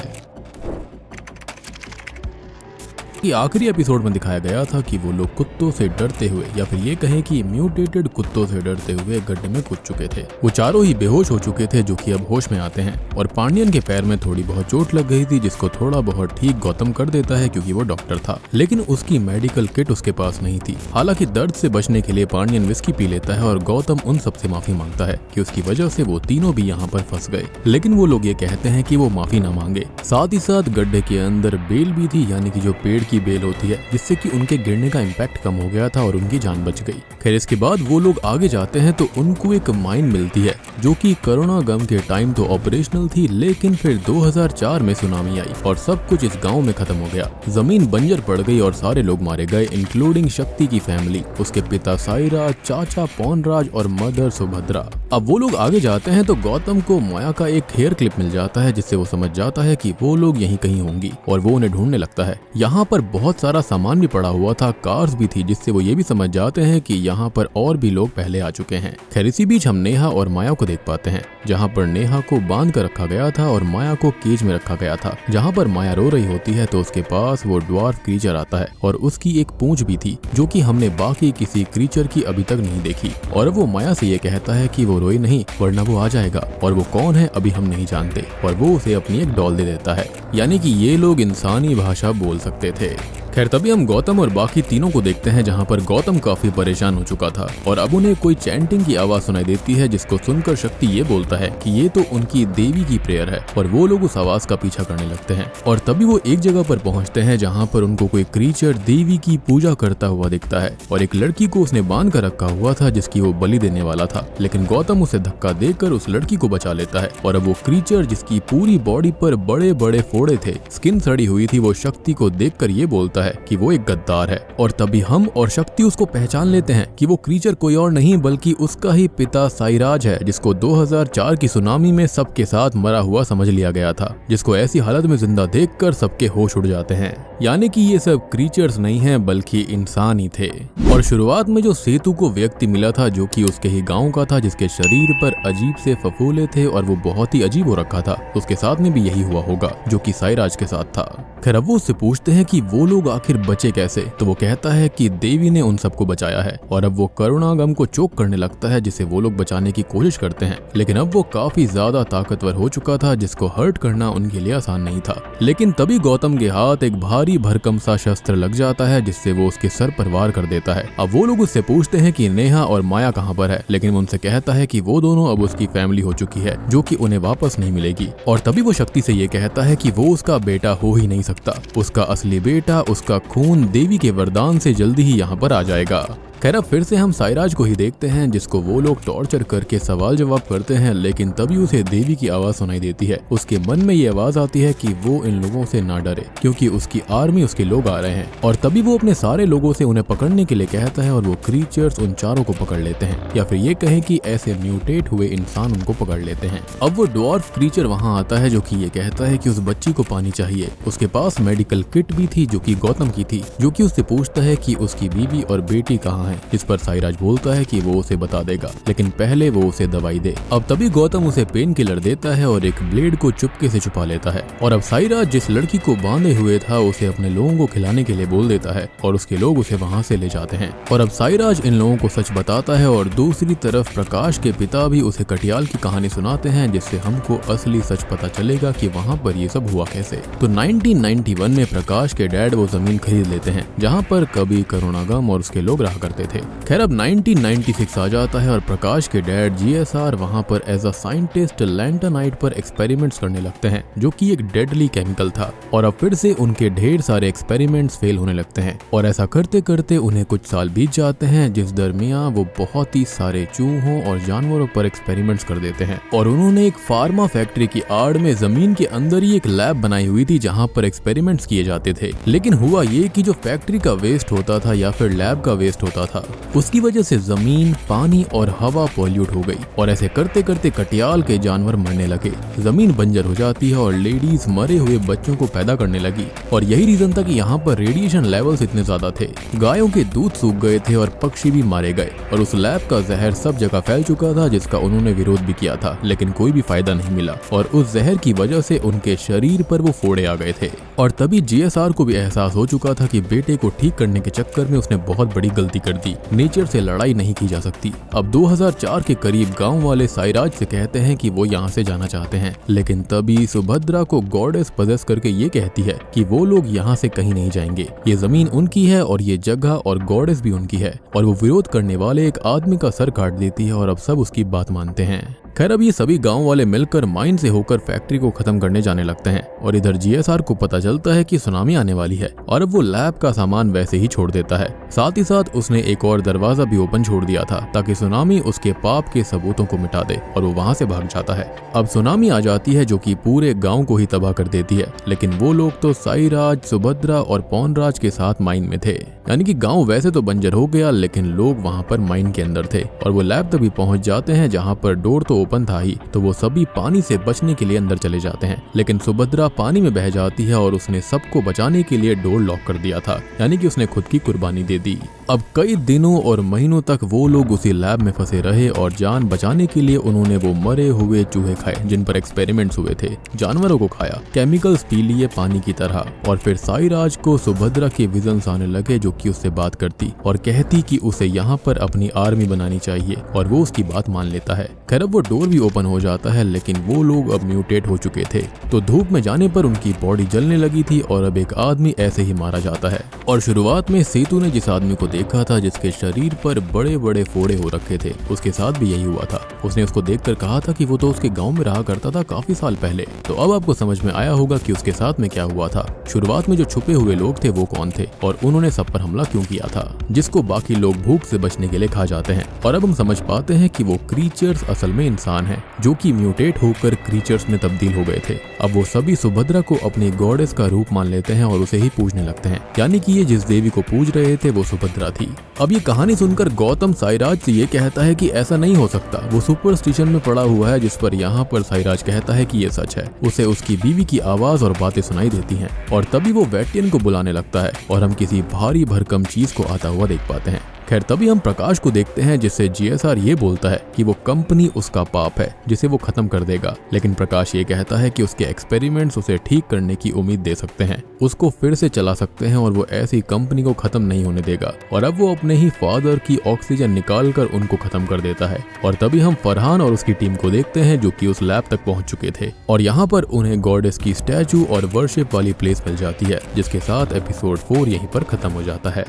कि आखिरी एपिसोड में दिखाया गया था कि वो लोग कुत्तों से डरते हुए या फिर ये कहें कि म्यूटेटेड कुत्तों से डरते हुए गड्ढे में कूद चुके थे। वो चारों ही बेहोश हो चुके थे, जो कि अब होश में आते हैं। और पांडियन के पैर में थोड़ी बहुत चोट लग गई थी, जिसको थोड़ा बहुत ठीक गौतम कर देता है क्योंकि वो डॉक्टर था, लेकिन उसकी मेडिकल किट उसके पास नहीं थी। हालांकि दर्द से बचने के लिए पांडियन विस्की पी लेता है और गौतम उन सबसे माफी मांगता है कि उसकी वजह से वो तीनों भी यहाँ पर फंस गए। लेकिन वो लोग ये कहते हैं कि वो माफी न मांगे। साथ ही साथ गड्ढे के अंदर बेल भी थी, यानी कि जो पेड़ की बेल होती है, जिससे कि उनके गिरने का इम्पैक्ट कम हो गया था और उनकी जान बच गई। खैर इसके बाद वो लोग आगे जाते हैं तो उनको एक माइन मिलती है, जो कि कोरोना गम के टाइम तो ऑपरेशनल थी, लेकिन फिर 2004 में सुनामी आई और सब कुछ इस गांव में खत्म हो गया। जमीन बंजर पड़ गई और सारे लोग मारे गए, इंक्लूडिंग शक्ति की फैमिली, उसके पिता साईराज, चाचा पौनराज और मदर सुभद्रा। अब वो लोग आगे जाते हैं तो गौतम को माया का एक हेयर क्लिप मिल जाता है, जिससे वो समझ जाता है कि वो लोग यहीं कहीं होंगी और वो उन्हें ढूंढने लगता है। यहाँ पर बहुत सारा सामान भी पड़ा हुआ था, कार्स भी थी, जिससे वो ये भी समझ जाते हैं कि यहाँ पर और भी लोग पहले आ चुके हैं। खैर इसी बीच हम नेहा और माया को देख पाते हैं, जहाँ पर नेहा को बांध कर रखा गया था और माया को केज में रखा गया था। जहाँ पर माया रो रही होती है तो उसके पास वो ड्वार्फ क्रीचर आता है और उसकी एक पूंछ भी थी, जो कि हमने बाकी किसी क्रीचर की अभी तक नहीं देखी। और वो माया से ये कहता है कि वो रोए नहीं, वरना वो आ जाएगा, और वो कौन है अभी हम नहीं जानते। और वो उसे अपनी एक डॉल दे देता है, यानी कि ये लोग इंसानी भाषा बोल सकते थे। खैर तभी हम गौतम और बाकी तीनों को देखते हैं, जहाँ पर गौतम काफी परेशान हो चुका था और अब उन्हें कोई चैंटिंग की आवाज सुनाई देती है, जिसको सुनकर शक्ति ये बोलता है कि ये तो उनकी देवी की प्रेयर है। और वो लोग उस आवाज का पीछा करने लगते हैं और तभी वो एक जगह पर पहुंचते हैं, जहाँ पर उनको कोई क्रीचर देवी की पूजा करता हुआ दिखता है और एक लड़की को उसने बांध कर रखा हुआ था, जिसकी वो बलि देने वाला था। लेकिन गौतम उसे धक्का देकर उस लड़की को बचा लेता है और अब वो क्रीचर, जिसकी पूरी बॉडी पर बड़े बड़े फोड़े थे, स्किन सड़ी हुई थी, वो शक्ति को देखकर ये बोलता लगता है कि वो एक गद्दार है। और तभी हम और शक्ति उसको पहचान लेते हैं कि वो क्रीचर कोई और नहीं बल्कि उसका ही पिता साइराज है, जिसको 2004 की सुनामी में सबके साथ मरा हुआ समझ लिया गया था, जिसको ऐसी हालत में जिंदा देखकर सबके होश उड़ जाते हैं। यानी कि ये सब क्रीचर्स नहीं हैं बल्कि इंसान ही थे। और शुरुआत में जो सेतु को व्यक्ति मिला था जो कि उसके ही गांव का था, जिसके शरीर पर अजीब से फफोले थे और वो बहुत ही अजीब हो रखा था, उसके साथ में भी यही हुआ होगा जो कि साइराज के साथ था। खैर अब वो उससे पूछते हैं कि वो लोग आखिर बचे कैसे, तो वो कहता है कि देवी ने उन सबको बचाया है। और अब वो करुणा गम को चोक करने लगता है जिसे वो लोग बचाने की कोशिश करते हैं, लेकिन अब वो काफी ज्यादा ताकतवर हो चुका था जिसको हर्ट करना उनके लिए आसान नहीं था। लेकिन तभी गौतम के हाथ एक भारी भरकम सा शस्त्र लग जाता है जिससे वो उसके सर पर वार कर देता है। अब वो लोग उससे पूछते हैं कि नेहा और माया कहाँ पर है, लेकिन वो उनसे कहता है कि वो दोनों अब उसकी फैमिली हो चुकी है जो कि उन्हें वापस नहीं मिलेगी। और तभी वो शक्ति से ये कहता है कि वो उसका बेटा हो ही नहीं सकता, उसका असली बेटा, उसका खून देवी के वरदान से जल्दी ही यहाँ पर आ जाएगा। खैर अब फिर से हम साइराज को ही देखते हैं जिसको वो लोग टॉर्चर करके सवाल जवाब करते हैं, लेकिन तभी उसे देवी की आवाज सुनाई देती है। उसके मन में ये आवाज आती है कि वो इन लोगों से ना डरे क्योंकि उसकी आर्मी, उसके लोग आ रहे हैं। और तभी वो अपने सारे लोगों से उन्हें पकड़ने के लिए कहता है और वो क्रीचर्स उन चारों को पकड़ लेते हैं, या फिर ये कहें कि ऐसे म्यूटेट हुए इंसान उनको पकड़ लेते हैं। अब वो ड्वार्फ क्रीचर वहाँ आता है जो कि ये कहता है कि उस बच्ची को पानी चाहिए। उसके पास मेडिकल किट भी थी जो कि गौतम की थी, जो कि उससे पूछता है कि उसकी बीवी और बेटी कहाँ है। इस पर साइराज बोलता है कि वो उसे बता देगा, लेकिन पहले वो उसे दवाई दे। अब तभी गौतम उसे पेन किलर देता है और एक ब्लेड को चुपके से छुपा लेता है। और अब साइराज जिस लड़की को बांधे हुए था उसे अपने लोगों को खिलाने के लिए बोल देता है और उसके लोग उसे वहाँ से ले जाते हैं। और अब साइराज इन लोगों को सच बताता है और दूसरी तरफ प्रकाश के पिता भी उसे कटियाल की कहानी सुनाते हैं, जिससे हमको असली सच पता चलेगा कि वहाँ पर ये सब हुआ कैसे। तो 1991 में प्रकाश के डैड वो जमीन खरीद लेते हैं जहाँ पर कभी करुणागम और उसके लोग रहा करते थे। खैर अब 1996 आ जाता है और प्रकाश के डैड GSR वहाँ पर एज अ साइंटिस्ट लैंटानाइट पर एक्सपेरिमेंट्स करने लगते हैं जो कि एक डेडली केमिकल था। और अब फिर से उनके ढेर सारे एक्सपेरिमेंट्स फेल होने लगते हैं और ऐसा करते करते उन्हें कुछ साल बीत जाते हैं, जिस दरमियान वो बहुत ही सारे चूहों और जानवरों पर एक्सपेरिमेंट्स कर देते हैं। और उन्होंने एक फार्मा फैक्ट्री की आड़ में जमीन के अंदर ही एक लैब बनाई हुई थी जहाँ पर एक्सपेरिमेंट्स किए जाते थे। लेकिन हुआ ये कि जो फैक्ट्री का वेस्ट होता था या फिर लैब का वेस्ट होता था, उसकी वजह से जमीन, पानी और हवा पॉल्यूट हो गई। और ऐसे करते करते कटियाल के जानवर मरने लगे, जमीन बंजर हो जाती है और लेडीज मरे हुए बच्चों को पैदा करने लगी। और यही रीजन था कि यहाँ पर रेडिएशन लेवल्स इतने ज्यादा थे, गायों के दूध सूख गए थे और पक्षी भी मारे गए। और उस लैब का जहर सब जगह फैल चुका था जिसका उन्होंने विरोध भी किया था, लेकिन कोई भी फायदा नहीं मिला। और उस जहर की वजह से उनके शरीर पर वो फोड़े आ गए थे। और तभी GSR को भी एहसास हो चुका था कि बेटे को ठीक करने के चक्कर में उसने बहुत बड़ी गलती कर दी, नेचर से लड़ाई नहीं की जा सकती। अब 2004 के करीब गांव वाले साइराज से कहते हैं कि वो यहाँ से जाना चाहते हैं, लेकिन तभी सुभद्रा को गॉडेस पजेस करके ये कहती है कि वो लोग यहाँ से कहीं नहीं जाएंगे, ये जमीन उनकी है और ये जगह और गॉडेस भी उनकी है। और वो विरोध करने वाले एक आदमी का सर काट देती है और अब सब उसकी बात मानते हैं। खैर अब ये सभी गांव वाले मिलकर माइन से होकर फैक्ट्री को खत्म करने जाने लगते हैं। और इधर GSR को पता चलता है कि सुनामी आने वाली है और अब वो लैब का सामान वैसे ही छोड़ देता है। साथ ही साथ उसने एक और दरवाजा भी ओपन छोड़ दिया था ताकि सुनामी उसके पाप के सबूतों को मिटा दे और वो वहां से भाग जाता है। अब सुनामी आ जाती है जो कि पूरे गाँव को ही तबाह कर देती है, लेकिन वो लोग तो साइराज, सुभद्रा और पौनराज के साथ माइन में थे। यानी कि गाँव वैसे तो बंजर हो गया, लेकिन लोग वहाँ पर माइन के अंदर थे। और वो लैब तभी पहुंच जाते हैं जहाँ पर डोर तो ओपन था ही, तो वो सभी पानी से बचने के लिए अंदर चले जाते हैं। लेकिन सुभद्रा पानी में बह जाती है और उसने सबको बचाने के लिए डोर लॉक कर दिया था, यानी कि उसने खुद की कुर्बानी दे दी। अब कई दिनों और महीनों तक वो लोग उसी लैब में फंसे रहे और जान बचाने के लिए उन्होंने वो मरे हुए चूहे खाए जिन पर एक्सपेरिमेंट्स हुए थे, जानवरों को खाया, केमिकल्स पी लिए पानी की तरह। और फिर साइराज को सुभद्रा के विजन्स आने लगे जो कि उससे बात करती और कहती कि उसे यहाँ पर अपनी आर्मी बनानी चाहिए और वो उसकी बात मान लेता है। खैर अब वो डोर भी ओपन हो जाता है, लेकिन वो लोग अब म्यूटेट हो चुके थे, तो धूप में जाने पर उनकी बॉडी जलने लगी थी और अब एक आदमी ऐसे ही मारा जाता है। और शुरुआत में सेतु ने जिस आदमी को देखा था जिसके शरीर पर बड़े बड़े फोड़े हो रखे थे, उसके साथ भी यही हुआ था। उसने उसको देखकर कहा था कि वो तो उसके गांव में रहा करता था काफी साल पहले। तो अब आपको समझ में आया होगा कि उसके साथ में क्या हुआ था। शुरुआत में जो छुपे हुए लोग थे वो कौन थे और उन्होंने सब पर हमला क्यों किया था, जिसको बाकी लोग भूख से बचने के लिए खा जाते हैं। और अब हम समझ पाते हैं कि वो क्रीचर्स असल में इंसान हैं जो कि म्यूटेट होकर क्रीचर्स में तब्दील हो गए थे। अब वो सभी सुभद्रा को अपनी गॉडेस का रूप मान लेते हैं और उसे ही पूजने लगते हैं, यानी कि ये जिस देवी को पूज रहे थे वो सुभद्रा थी। अब ये कहानी सुनकर गौतम साईराज से ये कहता है कि ऐसा नहीं हो सकता, वो सुपरस्टिशन में पड़ा हुआ है, जिस पर यहाँ पर साईराज कहता है कि ये सच है। उसे उसकी बीवी की आवाज और बातें सुनाई देती हैं और तभी वो वेटियन को बुलाने लगता है और हम किसी भारी भरकम चीज को आता हुआ देख पाते हैं। खैर तभी हम प्रकाश को देखते हैं जिससे जीएसआर ये बोलता है कि वो कंपनी उसका पाप है जिसे वो खत्म कर देगा, लेकिन प्रकाश ये कहता है कि उसके एक्सपेरिमेंट्स उसे ठीक करने की उम्मीद दे सकते हैं, उसको फिर से चला सकते हैं और वो ऐसी कंपनी को खत्म नहीं होने देगा। और अब वो अपने ही फादर की ऑक्सीजन निकाल कर उनको खत्म कर देता है। और तभी हम फरहान और उसकी टीम को देखते हैं जो कि उस लैब तक पहुंच चुके थे और यहाँ पर उन्हें गॉडेस की स्टैचू और वर्शिप वाली प्लेस मिल जाती है, जिसके साथ एपिसोड 4 यहीं पर खत्म हो जाता है।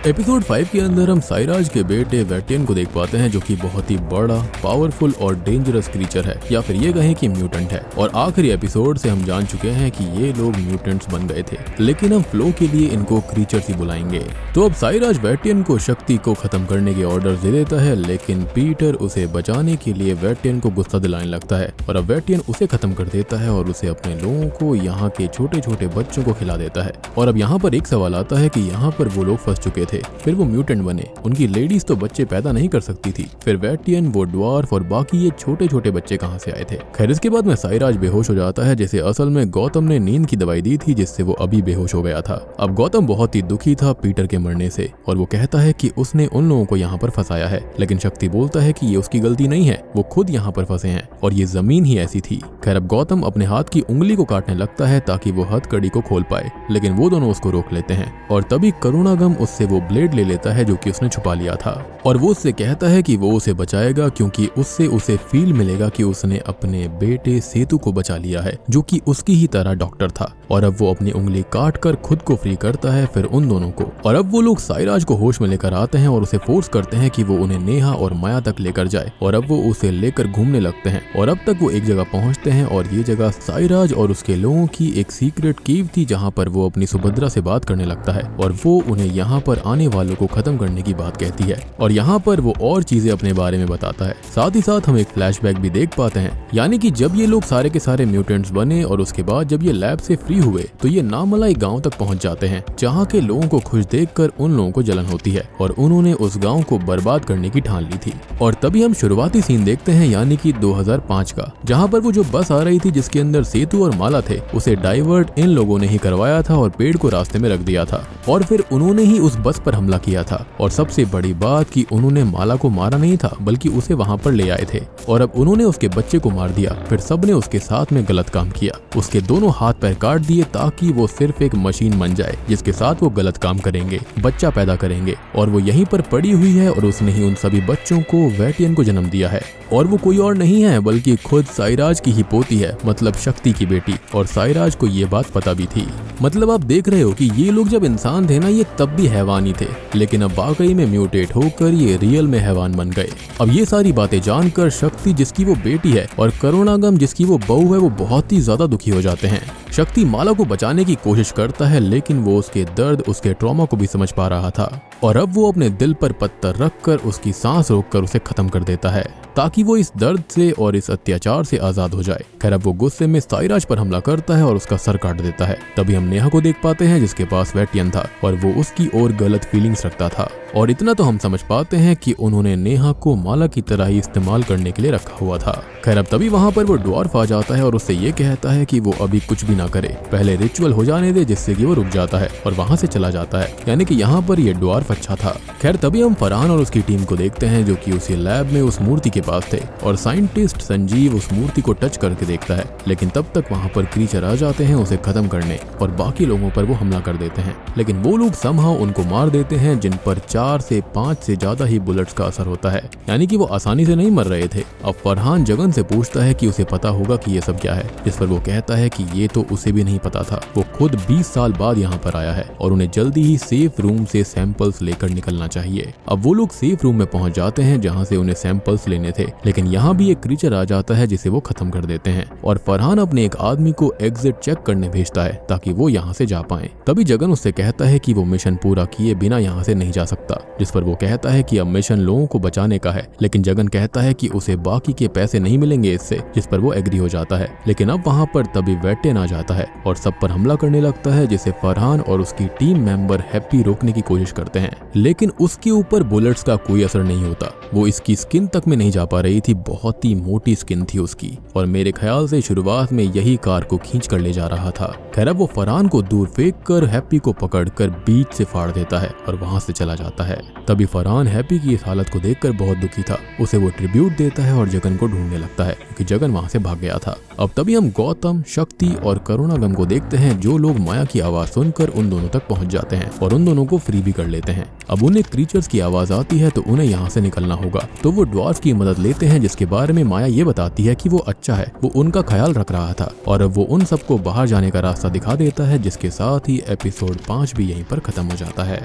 एपिसोड 5 के अंदर हम साईराज के बेटे वेटियन को देख पाते हैं जो कि बहुत ही बड़ा, पावरफुल और डेंजरस क्रीचर है, या फिर ये कहें कि म्यूटेंट है। और आखिरी एपिसोड से हम जान चुके हैं कि ये लोग म्यूटेंट्स बन गए थे, लेकिन हम फ्लो के लिए इनको क्रीचर्स ही बुलाएंगे। तो अब साईराज वेटियन को शक्ति को खत्म करने के ऑर्डर दे देता है, लेकिन पीटर उसे बचाने के लिए वेटियन को गुस्सा दिलाने लगता है और अब वेटियन उसे खत्म कर देता है और उसे अपने लोगों को, यहाँ के छोटे छोटे बच्चों को खिला देता है। और अब यहाँ पर एक सवाल आता है कि यहाँ पर वो लोग फंस चुके थे, फिर वो म्यूटेंट बने, उनकी लेडीज तो बच्चे पैदा नहीं कर सकती थी, फिर वेटियन, वो ड्वार्फ और बाकी ये छोटे छोटे बच्चे कहाँ से आए थे। खैर इसके बाद में साईराज बेहोश हो जाता है, जैसे असल में गौतम ने नींद की दवाई दी थी जिससे वो अभी बेहोश हो गया था। अब गौतम बहुत ही दुखी था पीटर के मरने से और वो कहता है कि उसने उन लोगों को यहाँ पर फंसाया है, लेकिन शक्ति बोलता है कि ये उसकी गलती नहीं है, वो खुद यहाँ पर फंसे हैं और ये जमीन ही ऐसी थी। खैर अब गौतम अपने हाथ की उंगली को काटने लगता है ताकि वो हथकड़ी को खोल पाए, लेकिन वो दोनों उसको रोक लेते हैं और तभी करुणागम उससे वो ब्लेड ले लेता है जो कि उसने छुपा लिया था और वो उससे कहता है कि वो उसे बचाएगा क्योंकि उससे उसे फील मिलेगा कि उसने अपने बेटे सेतु को बचा लिया है जो कि उसकी ही तरह डॉक्टर था। और अब वो अपनी उंगली काट कर खुद को फ्री करता है, फिर उन दोनों को। और अब वो लोग साईराज को होश में लेकर आते हैं और उसे फोर्स करते हैं कि वो उन्हें नेहा और माया तक लेकर जाए और अब वो उसे लेकर घूमने लगते हैं और अब तक वो एक जगह पहुंचते हैं और ये जगह साईराज और उसके लोगों की एक सीक्रेट केव थी जहाँ पर वो अपनी सुभद्रा से बात करने लगता है और वो उन्हें यहाँ पर आने वालों को खत्म करने की बात कहती है और यहाँ पर वो और चीजें अपने बारे में बताता है। साथ ही साथ हम एक फ्लैशबैक भी देख पाते हैं, यानी कि जब ये लोग सारे के सारे म्यूटेंट्स बने और उसके बाद जब ये लैब से फ्री हुए तो ये नामलाई गांव तक पहुंच जाते हैं जहाँ के लोगों को खुश देखकर उन लोगों को जलन होती है और उन्होंने उस गाँव को बर्बाद करने की ठान ली थी। और तभी हम शुरुआती सीन देखते हैं, यानी कि 2005 का, जहाँ पर वो जो बस आ रही थी जिसके अंदर सेतु और माला थे, उसे डाइवर्ट इन लोगों ने ही करवाया था और पेड़ को रास्ते में रख दिया था और फिर उन्होंने ही उस बस पर हमला किया था। और सबसे बड़ी बात कि उन्होंने माला को मारा नहीं था बल्कि उसे वहां पर ले आए थे और अब उन्होंने उसके बच्चे को मार दिया। फिर सबने उसके साथ में गलत काम किया, उसके दोनों हाथ पैर काट दिए ताकि वो सिर्फ एक मशीन बन जाए जिसके साथ वो गलत काम करेंगे, बच्चा पैदा करेंगे। और वो यहीं पर पड़ी हुई है और उसने ही उन सभी बच्चों को, वेटियन को जन्म दिया है और वो कोई और नहीं है बल्कि खुद साईराज की ही पोती है, मतलब शक्ति की बेटी। और साईराज को ये बात पता भी थी। मतलब आप देख रहे हो कि ये लोग जब इंसान थे ना, ये तब भी हैवान ही थे, लेकिन अब वाकई में म्यूटेट होकर ये रियल में हैवान बन गए। अब ये सारी बातें जानकर शक्ति, जिसकी वो बेटी है, और करुणागम, जिसकी वो बहू है, वो बहुत ही ज्यादा दुखी हो जाते हैं। शक्ति माला को बचाने की कोशिश करता है, लेकिन वो उसके दर्द, उसके ट्रॉमा को भी समझ पा रहा था और अब वो अपने दिल पर पत्थर रखकर उसकी सांस रोककर उसे खत्म कर देता है ताकि वो इस दर्द से और इस अत्याचार से आजाद हो जाए। खैर अब वो गुस्से में साईराज पर हमला करता है और उसका सर काट देता है। तभी हम नेहा को देख पाते हैं जिसके पास वेटियन था और वो उसकी ओर गलत फीलिंग्स रखता था। और इतना तो हम समझ पाते हैं कि उन्होंने नेहा को माला की तरह ही इस्तेमाल करने के लिए रखा हुआ था। खैर अब तभी वहाँ पर वो ड्वार्फ आ जाता है और उससे ये कहता है कि वो अभी कुछ भी ना करे, पहले रिचुअल हो जाने दे, जिससे कि वो रुक जाता है और वहाँ से चला जाता है, यानी कि यहाँ पर ये ड्वार्फ अच्छा था। खैर तभी हम फरहान और उसकी टीम को देखते हैं जो कि उसी लैब में उस मूर्ति के पास थे और साइंटिस्ट संजीव उस मूर्ति को टच करके देखता है, लेकिन तब तक वहाँ पर क्रीचर आ जाते हैं उसे खत्म करने और बाकी लोगों पर वो हमला कर देते हैं, लेकिन वो लोग समहाउ उनको मार देते हैं, जिन पर 4 से 5 से ज्यादा ही बुलेट्स का असर होता है, यानी कि वो आसानी से नहीं मर रहे थे। अब फरहान जगन से पूछता है कि उसे पता होगा कि ये सब क्या है, जिस पर वो कहता है कि ये तो उसे भी नहीं पता था। वो खुद 20 साल बाद यहाँ पर आया है और उन्हें जल्दी ही सेफ रूम से सैंपल्स लेकर निकलना चाहिए। अब वो लोग सेफ रूम में पहुंच जाते हैं जहाँ से उन्हें सैंपल्स लेने थे, लेकिन यहाँ भी एक क्रीचर आ जाता है जिसे वो खत्म कर देते हैं और फरहान अपने एक आदमी को एग्जिट चेक करने भेजता है ताकि वो यहाँ से जा पाए। तभी जगन उससे कहता है कि वो मिशन पूरा किए बिना यहाँ से नहीं जा सकता, जिस पर वो कहता है कि अब मिशन लोगों को बचाने का है, लेकिन जगन कहता है कि उसे बाकी के पैसे नहीं मिलेंगे इससे, जिस पर वो एग्री हो जाता है। लेकिन अब वहाँ पर तभी वेटेन आ जाता है और सब पर हमला करने लगता है, जिसे फरहान और उसकी टीम मेंबर हैप्पी रोकने की कोशिश करते हैं, लेकिन उसके ऊपर बुलेट्स का कोई असर नहीं होता। वो इसकी स्किन तक में नहीं जा पा रही थी, बहुत ही मोटी स्किन थी उसकी, और मेरे ख्याल से शुरुआत में यही कार को खींच कर ले जा रहा था। खैर अब वो फरहान को दूर फेंक कर हैप्पी को पकड़कर बीच से फाड़ देता है और वहां से चला जाता है। तभी फरहान हैप्पी की इस हालत को देखकर बहुत दुखी था। उसे वो ट्रिब्यूट देता है और जगन को ढूंढने लगता है क्योंकि जगन वहां से भाग गया था। अब तभी हम गौतम, शक्ति और करुणागम को देखते हैं, जो लोग माया की आवाज सुनकर उन दोनों तक पहुंच जाते हैं और उन दोनों को फ्री भी कर लेते हैं। अब उन्हें क्रीचर्स की आवाज आती है तो उन्हें यहाँ से निकलना होगा, तो वो ड्वार्फ की मदद लेते हैं, जिसके बारे में माया ये बताती है कि वो अच्छा है, वो उनका ख्याल रख रहा था और अब वो उन सबको बाहर जाने का रास्ता दिखा देता है, जिसके साथ ही एपिसोड 5 भी यहीं पर खत्म हो जाता है।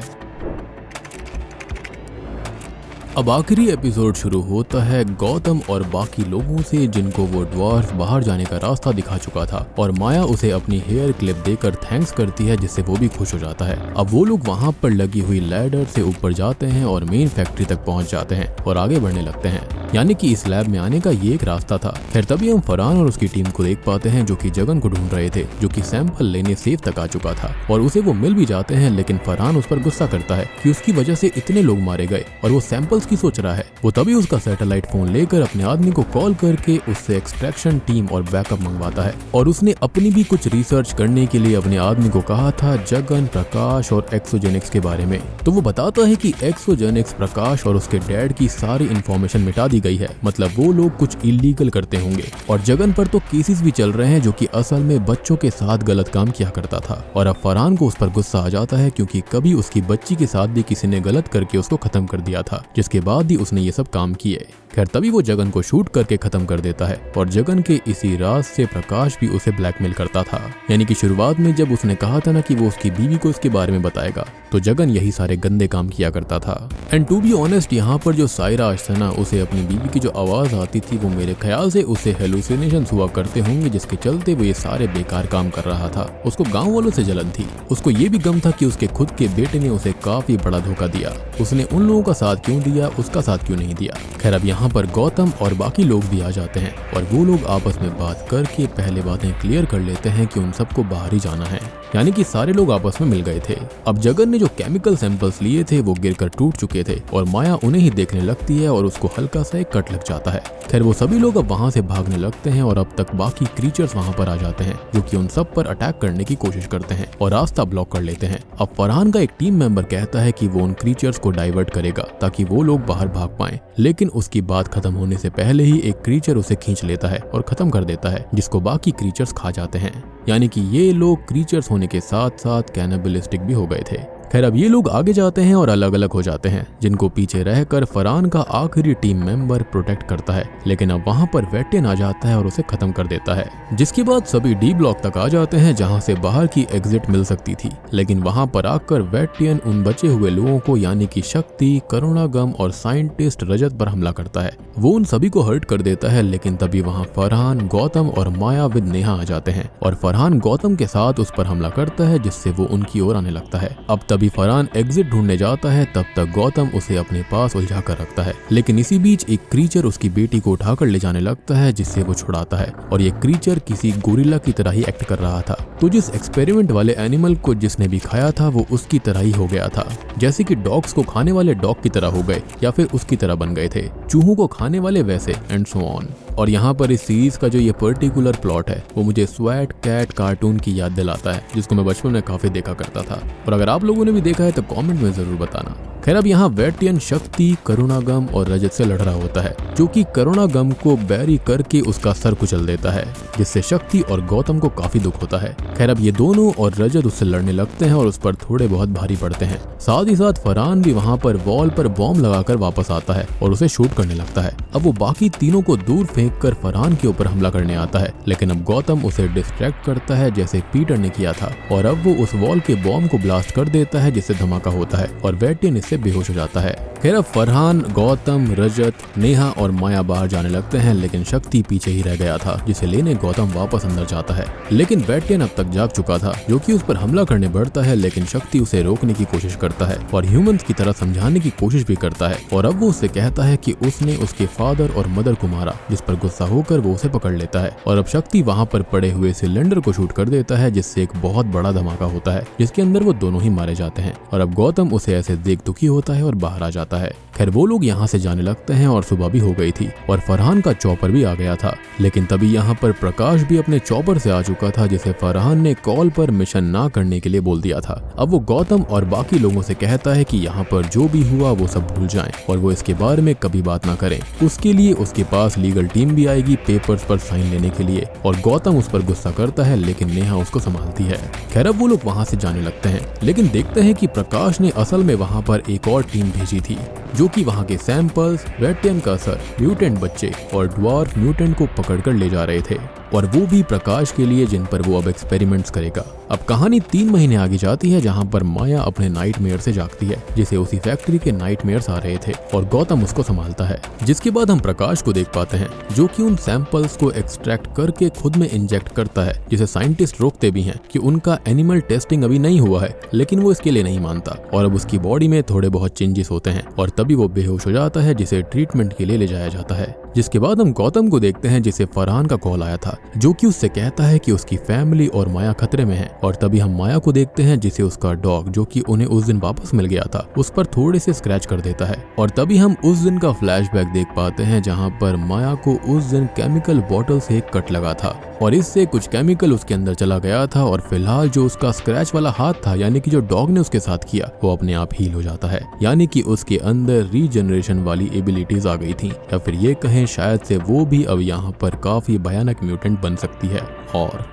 अब आखिरी एपिसोड शुरू होता है गौतम और बाकी लोगों से, जिनको वो ड्वार्फ बाहर जाने का रास्ता दिखा चुका था, और माया उसे अपनी हेयर क्लिप देकर थैंक्स करती है, जिससे वो भी खुश हो जाता है। अब वो लोग वहां पर लगी हुई लैडर से ऊपर जाते हैं और मेन फैक्ट्री तक पहुंच जाते हैं और आगे बढ़ने लगते हैं, यानी कि इस लैब में आने का ये एक रास्ता था। खैर तभी हम फरहान और उसकी टीम को देख पाते हैं, जो कि जगन को ढूंढ रहे थे, जो कि सैंपल लेने सेफ तक आ चुका था, और उसे वो मिल भी जाते हैं, लेकिन फरहान उस पर गुस्सा करता है कि उसकी वजह से इतने लोग मारे गए और वो सैंपल्स की सोच रहा है। वो तभी उसका सैटेलाइट फोन लेकर अपने आदमी को कॉल करके उससे एक्सट्रैक्शन टीम और बैकअप मंगवाता है, और उसने अपनी भी कुछ रिसर्च करने के लिए अपने आदमी को कहा था जगन, प्रकाश और एक्सोजेनिक्स के बारे में। तो वो बताता है कि एक्सोजेनिक्स, प्रकाश और उसके डैड की सारी इंफॉर्मेशन मिटा दी गई है, मतलब वो लोग कुछ इलीगल करते होंगे, और जगन पर तो केसेस भी चल रहे हैं जो कि असल में बच्चों के साथ गलत काम किया करता था। और अब फरहान को उस पर गुस्सा आ जाता है, क्योंकि कभी उसकी बच्ची के साथ भी किसी ने गलत करके उसको खत्म कर दिया था, जिसके बाद ही उसने ये सब काम किए। खैर तभी वो जगन को शूट करके खत्म कर देता है, और जगन के इसी राज से प्रकाश भी उसे ब्लैकमेल करता था, यानी कि शुरुआत में जब उसने कहा था ना कि वो उसकी बीवी को इसके बारे में बताएगा, तो जगन यही सारे गंदे काम किया करता था। एंड टू बी ऑनेस्ट, यहाँ पर जो साइराज था ना, उसे अपनी बीवी की जो आवाज आती थी, वो मेरे ख्याल से उसे हेलुसिनेशंस हुआ करते होंगे, जिसके चलते वो ये सारे बेकार काम कर रहा था। उसको गाँव वालों से जलन थी, उसको ये भी गम था कि उसके खुद के बेटे ने उसे काफी बड़ा धोखा दिया, उसने उन लोगों का साथ क्यों दिया, उसका साथ क्यों नहीं दिया। खैर अब यहाँ पर गौतम और बाकी लोग भी आ जाते हैं, और वो लोग आपस में बात करके पहले बातें क्लियर कर लेते हैं कि उन सबको बाहर ही जाना है, यानी कि सारे लोग आपस में मिल गए थे। अब जगन ने जो केमिकल सैंपल्स लिए थे वो गिरकर टूट चुके थे, और माया उन्हें ही देखने लगती है और उसको हल्का सा एक कट लग जाता है। खैर वो सभी लोग अब वहां से भागने लगते हैं, और अब तक बाकी क्रीचर्स वहां पर आ जाते हैं, जो कि उन सब पर अटैक करने की कोशिश करते हैं और रास्ता ब्लॉक कर लेते हैं। अब फरहान का एक टीम मेंबर कहता है कि वो उन क्रीचर्स को डाइवर्ट करेगा ताकि वो लोग बाहर भाग पाएं, लेकिन उसकी बात खत्म होने से पहले ही एक क्रीचर उसे खींच लेता है और खत्म कर देता है, जिसको बाकी क्रीचर्स खा जाते हैं, यानी कि ये लोग क्रीचर्स होने के साथ साथ कैनिबलिस्टिक भी हो गए थे। खैर अब ये लोग आगे जाते हैं और अलग अलग हो जाते हैं, जिनको पीछे रहकर फरहान का आखिरी टीम मेंबर प्रोटेक्ट करता है, लेकिन अब वहां पर वेटेन आ जाता है और उसे खत्म कर देता है, जिसके बाद सभी डी ब्लॉक तक आ जाते हैं, जहां से बाहर की एग्जिट मिल सकती थी। लेकिन वहां पर आकर वेटेन उन बचे हुए लोगों को, यानी कि शक्ति, करुणागम और साइंटिस्ट रजत पर हमला करता है। वो उन सभी को हर्ट कर देता है, लेकिन तभी वहाँ फरहान, गौतम और माया विद नेहा आ जाते हैं, और फरहान गौतम के साथ उस पर हमला करता है, जिससे वो उनकी ओर आने लगता है। अब तभी फरहान एग्जिट ढूंढने जाता है, तब तक गौतम उसे अपने पास उलझा कर रखता है, लेकिन इसी बीच एक क्रीचर उसकी बेटी को उठाकर ले जाने लगता है, जिससे वो छुड़ाता है, और ये क्रीचर किसी गोरिल्ला की तरह ही एक्ट कर रहा था। तो जिस एक्सपेरिमेंट वाले एनिमल को जिसने भी खाया था वो उसकी तरह ही हो गया था, जैसे कि डॉग्स को खाने वाले डॉग की तरह हो गए या फिर उसकी तरह बन गए थे, चूहों को खाने वाले वैसे, एंड सो ऑन। और यहाँ पर इस सीरीज का जो ये पर्टिकुलर प्लॉट है वो मुझे स्वैट कैट कार्टून की याद दिलाता है, जिसको मैं बचपन में काफी देखा करता था, और अगर आप लोगों ने भी देखा है तो कमेंट में जरूर बताना। खैर अब यहाँ वेटियन शक्ति करुणागम और रजत से लड़ रहा होता है, जो कि करुणागम को बैरी करके उसका सर कुचल देता है, जिससे शक्ति और गौतम को काफी दुख होता है। खैर अब ये दोनों और रजत उससे लड़ने लगते हैं और उस पर थोड़े बहुत भारी पड़ते हैं। साथ ही साथ फरहान भी वहाँ पर वॉल पर बॉम्ब लगाकर वापस आता है और उसे शूट करने लगता है। अब वो बाकी तीनों को दूर फेंक कर फरहान के ऊपर हमला करने आता है, लेकिन अब गौतम उसे डिस्ट्रैक्ट करता है जैसे पीटर ने किया था, और अब वो उस वॉल के बॉम्ब को ब्लास्ट कर देता है जिससे धमाका होता है और वेटियन इससे बेहोश हो जाता है। खैर अब फरहान, गौतम, रजत, नेहा और माया बाहर जाने लगते हैं, लेकिन शक्ति पीछे ही रह गया था, जिसे लेने गौतम वापस अंदर जाता है। लेकिन वेटियन अब तक जाग चुका था, जो कि उस पर हमला करने बढ़ता है, लेकिन शक्ति उसे रोकने की कोशिश करता है और ह्यूमंस की तरह समझाने की कोशिश भी करता है। और अब वो उससे कहता है कि उसने उसके फादर और मदर को मारा, जिस पर गुस्सा होकर वो उसे पकड़ लेता है और अब शक्ति वहाँ पर पड़े हुए सिलेंडर को शूट कर देता है, जिससे एक बहुत बड़ा धमाका होता है, जिसके अंदर वो दोनों ही मारे जाते हैं। और अब गौतम उसे ऐसे देख दुखी होता है और बाहर आ जाता है। खैर वो लोग यहाँ से जाने लगते हैं और सुबह भी हो गई थी और फरहान का चॉपर भी आ गया था, लेकिन तभी यहाँ पर प्रकाश भी अपने चॉपर से आ चुका था, जिसे फरहान ने कॉल पर मिशन ना करने के लिए बोल दिया था। अब वो गौतम और बाकी लोगों से कहता है कि यहाँ पर जो भी हुआ वो सब भूल जाएं और वो इसके बारे में कभी बात ना करें। उसके लिए उसके पास लीगल टीम भी आएगी पेपर्स पर साइन लेने के लिए, और गौतम उस पर गुस्सा करता है, लेकिन नेहा उसको संभालती है। खैर अब वो लोग वहाँ से जाने लगते हैं, लेकिन देखते हैं कि प्रकाश ने असल में वहाँ पर एक और टीम भेजी थी, जो कि वहाँ के सैंपल्स, वेटियन का सर, म्यूटेंट बच्चे और ड्वार्फ म्यूटेंट को पकड़कर ले जा रहे थे, और वो भी प्रकाश के लिए, जिन पर वो अब एक्सपेरिमेंट्स करेगा। अब कहानी 3 महीने आगे जाती है, जहाँ पर माया अपने नाइटमेयर से जागती है, जिसे उसी फैक्ट्री के नाइटमेयर्स आ रहे थे और गौतम उसको संभालता है। जिसके बाद हम प्रकाश को देख पाते हैं, जो कि उन सैंपल्स को एक्सट्रैक्ट करके खुद में इंजेक्ट करता है, जिसे साइंटिस्ट रोकते भी हैं कि उनका एनिमल टेस्टिंग अभी नहीं हुआ है, लेकिन वो इसके लिए नहीं मानता और अब उसकी बॉडी में थोड़े बहुत चेंजेस होते हैं और तभी वो बेहोश हो जाता है, जिसे ट्रीटमेंट के लिए ले जाया जाता है। जिसके बाद हम गौतम को देखते हैं, जिसे फरहान का कॉल आया था, जो कि उससे कहता है कि उसकी फैमिली और माया खतरे में है। और तभी हम माया को देखते हैं, जिसे उसका डॉग, जो कि उन्हें उस दिन वापस मिल गया था, उस पर थोड़े से स्क्रैच कर देता है। और तभी हम उस दिन का फ्लैशबैक देख पाते हैं, जहां पर माया को उस दिन केमिकल बॉटल से एक कट लगा था और इससे कुछ केमिकल उसके अंदर चला गया था, और फिलहाल जो उसका स्क्रैच वाला हाथ था, यानी कि जो डॉग ने उसके साथ किया, वो अपने आप हील हो जाता है, यानी कि उसके अंदर रीजनरेशन वाली एबिलिटीज आ गई थी, या फिर ये कहें शायद से वो भी अब यहाँ पर काफी भयानक म्यूटेंट बन सकती है। और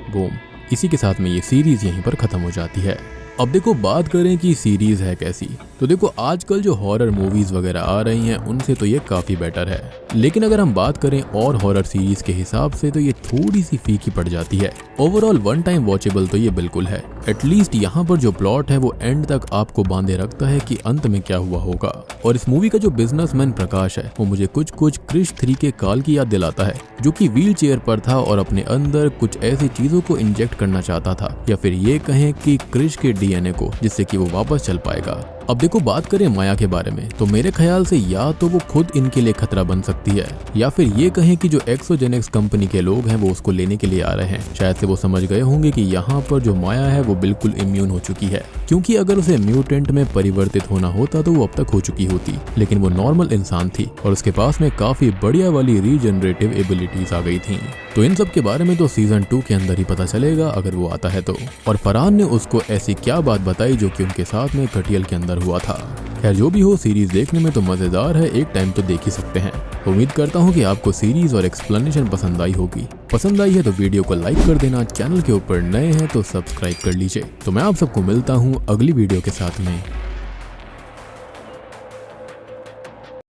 बूम, इसी के साथ में ये सीरीज यहीं पर खत्म हो जाती है। अब देखो बात करें कि सीरीज है कैसी, तो देखो आजकल जो हॉरर मूवीज वगैरह आ रही हैं उनसे तो ये काफी बेटर है, लेकिन अगर हम बात करें और हॉरर सीरीज के हिसाब से तो ये थोड़ी सी फीकी पड़ जाती है। ओवरऑल वन टाइम वॉचेबल तो ये बिल्कुल है। एटलीस्ट यहाँ पर जो प्लॉट है वो एंड तक आपको बांधे रखता है कि अंत में क्या हुआ होगा। और इस मूवी का जो बिजनेसमैन प्रकाश है वो मुझे कुछ क्रिश 3 के काल की याद दिलाता है, जो कि व्हील चेयर पर था और अपने अंदर कुछ ऐसी चीजों को इंजेक्ट करना चाहता था, या फिर ये कहें कि क्रिश के डीएनए को, जिससे कि वो वापस चल पाएगा। अब देखो बात करें माया के बारे में, तो मेरे ख्याल से या तो वो खुद इनके लिए खतरा बन सकती है, या फिर ये कहें कि जो एक्सोजेनिक्स कंपनी के लोग हैं वो उसको लेने के लिए आ रहे हैं। शायद से वो समझ गए होंगे कि यहाँ पर जो माया है वो बिल्कुल इम्यून हो चुकी है, क्योंकि अगर उसे म्यूटेंट में परिवर्तित होना होता तो वो अब तक हो चुकी होती, लेकिन वो नॉर्मल इंसान थी और उसके पास में काफी बढ़िया वाली रीजनरेटिव एबिलिटीज आ गई थी। तो इन सब के बारे में तो सीजन 2 के अंदर ही पता चलेगा, अगर वो आता है तो। और फरहान ने उसको ऐसी क्या बात बताई जो कि उनके साथ में कटियल के अंदर हुआ था। खैर जो भी हो, सीरीज देखने में तो मजेदार है, एक टाइम तो देख ही सकते हैं। उम्मीद करता हूँ कि आपको सीरीज और एक्सप्लेनेशन पसंद आई होगी। पसंद आई है तो वीडियो को लाइक कर देना, चैनल के ऊपर नए हैं तो सब्सक्राइब कर लीजिए। तो मैं आप सबको मिलता हूँ अगली वीडियो के साथ में।